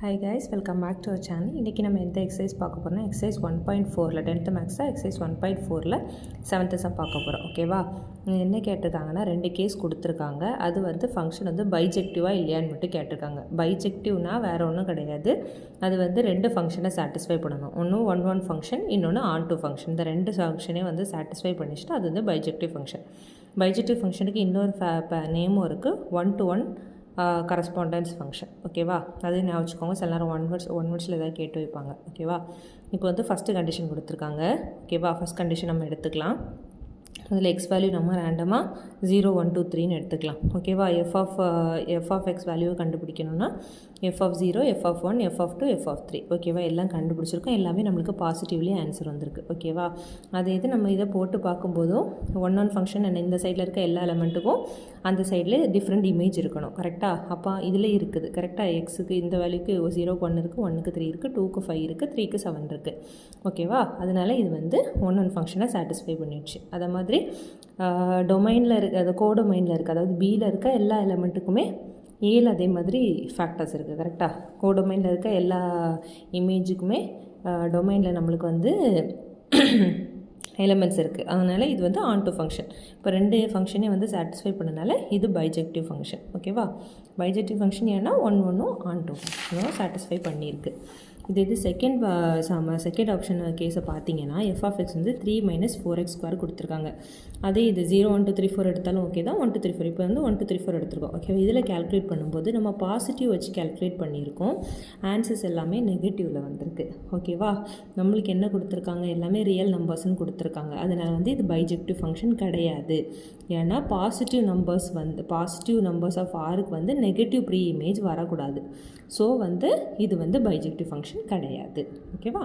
Hi guys, welcome back to our channel. இன்றைக்கி நம்ம எந்த எக்ஸசைஸ் பார்க்க போகிறோம்னா எக்ஸசைஸ் 1.4ல 10th மேக்ஸ் தான் எக்ஸசைஸ் 1.4ல 7th சம் பார்க்க போகிறோம். ஓகேவா? என்ன கேட்டிருக்காங்கன்னா 2 கேஸ் கொடுத்துருக்காங்க. அது வந்து ஃபங்க்ஷன் வந்து பைஜெக்டிவாக இல்லையான்னு மட்டும் கேட்டிருக்காங்க. பைஜெக்டிவ்னா வேறு ஒன்றும் கிடையாது. அது வந்து 2 ஃபங்க்ஷனை சாட்டிஸ்ஃபை பண்ணணும். ஒன்று 1 ஃபங்க்ஷன், இன்னொன்று on2 ஃபங்க்ஷன். இந்த 2 ஃபங்க்ஷனே வந்து சாட்டிஸ்ஃபை பண்ணிச்சுட்டு அது வந்து பைஜெக்டிவ் ஃபங்க்ஷன். பைஜெக்டிவ் ஃபங்க்ஷனுக்கு இன்னொரு நேமும் இருக்குது, 1-to-1 கரஸ்பாண்டன்ஸ் ஃபங்க்ஷன். ஓகேவா? அதையும் ஞாபகம் வச்சுக்கோங்க. சில நேரம் ஒன் வேர்ட்ஸில் ஏதாவது கேட்டு வைப்பாங்க. ஓகேவா? இப்போ வந்து ஃபஸ்ட்டு கண்டிஷன் கொடுத்துருக்காங்க. ஓகேவா? ஃபஸ்ட் கண்டிஷன் நம்ம எடுத்துக்கலாம். அதில் எக்ஸ் வேல்யூ நம்ம ரேண்டமாக 0, 1, 2, 3ன்னு எடுத்துக்கலாம். ஓகேவா? எஃப் ஆஃப் எக்ஸ் வேல்யூவை கண்டுபிடிக்கணும்னா f(0), f(1), f(2), f(3). ஓகேவா? எல்லாம் கண்டுபிடிச்சிருக்கோம். எல்லாமே நம்மளுக்கு பாசிட்டிவ்லி ஆன்சர் வந்திருக்கு. ஓகேவா? அதே இது நம்ம இதை போட்டு பார்க்கும்போதும் 1 ஃபங்க்ஷன் இந்த சைடில் இருக்க எல்லா எலமெண்ட்டுக்கும் அந்த சைடில் டிஃப்ரெண்ட் இமேஜ் இருக்கணும். கரெக்டாக? அப்போ இதில் இருக்குது. கரெக்டாக? எக்ஸுக்கு இந்த வேல்யூக்கு 0க்கு 1 இருக்குது, 1க்கு 3 இருக்குது, 2க்கு 5 இருக்குது, 3க்கு 7 இருக்குது. ஓகேவா? அதனால் இது வந்து 1 ஃபங்க்ஷனை சாட்டிஸ்ஃபை பண்ணிடுச்சு. அதை மாதிரி டொமைனில் இருக்க, அது கோடொமைனில் இருக்குது, அதாவது பியில் இருக்க எல்லா எலமெண்ட்டுக்குமே ஏல அதே மாதிரி ஃபேக்டர்ஸ் இருக்குது. கரெக்டாக? கோடொமைனில் இருக்க எல்லா இமேஜுக்குமே டொமைனில் நம்மளுக்கு வந்து எலமெண்ட்ஸ் இருக்குது. அதனால் இது வந்து on2 ஃபங்க்ஷன். இப்போ 2 ஃபங்க்ஷனே வந்து சாட்டிஸ்ஃபை பண்ணனால இது பைஜெக்டிவ் ஃபங்க்ஷன். ஓகேவா? பைஜெக்டிவ் ஃபங்க்ஷன் ஏன்னா 1 on2 சாட்டிஸ்ஃபை பண்ணியிருக்கு. இது செகண்ட் ஆப்ஷன் கேஸை பார்த்தீங்கன்னா f(x) வந்து 3 - 4x² கொடுத்துருக்காங்க. அதே இது 0, 1, 2, 3, 4 எடுத்தாலும் ஓகே தான். 1, 2, 3, 4 இப்போ வந்து 1, 2, 3, 4 எடுத்துருக்கோம். ஓகேவா? இதில் கேல்குலேட் பண்ணும்போது நம்ம பாசிட்டிவ் வச்சு கேல்குலேட் பண்ணியிருக்கோம். ஆன்சர்ஸ் எல்லாமே நெகட்டிவில் வந்திருக்கு. ஓகேவா? நம்மளுக்கு என்ன கொடுத்துருக்காங்க? எல்லாமே ரியல் நம்பர்ஸ்ன்னு கொடுத்துருக்காங்க. அதனால் வந்து இது பைஜெக்டிவ் ஃபங்க்ஷன் கிடையாது. ஏன்னா பாசிட்டிவ் நம்பர்ஸ் ஆஃப் ஆருக்கு வந்து நெகட்டிவ் ப்ரீ இமேஜ் வரக்கூடாது. ஸோ வந்து இது வந்து பைஜெக்டிவ் ஃபங்க்ஷன் கிடையாது. ஓகேவா?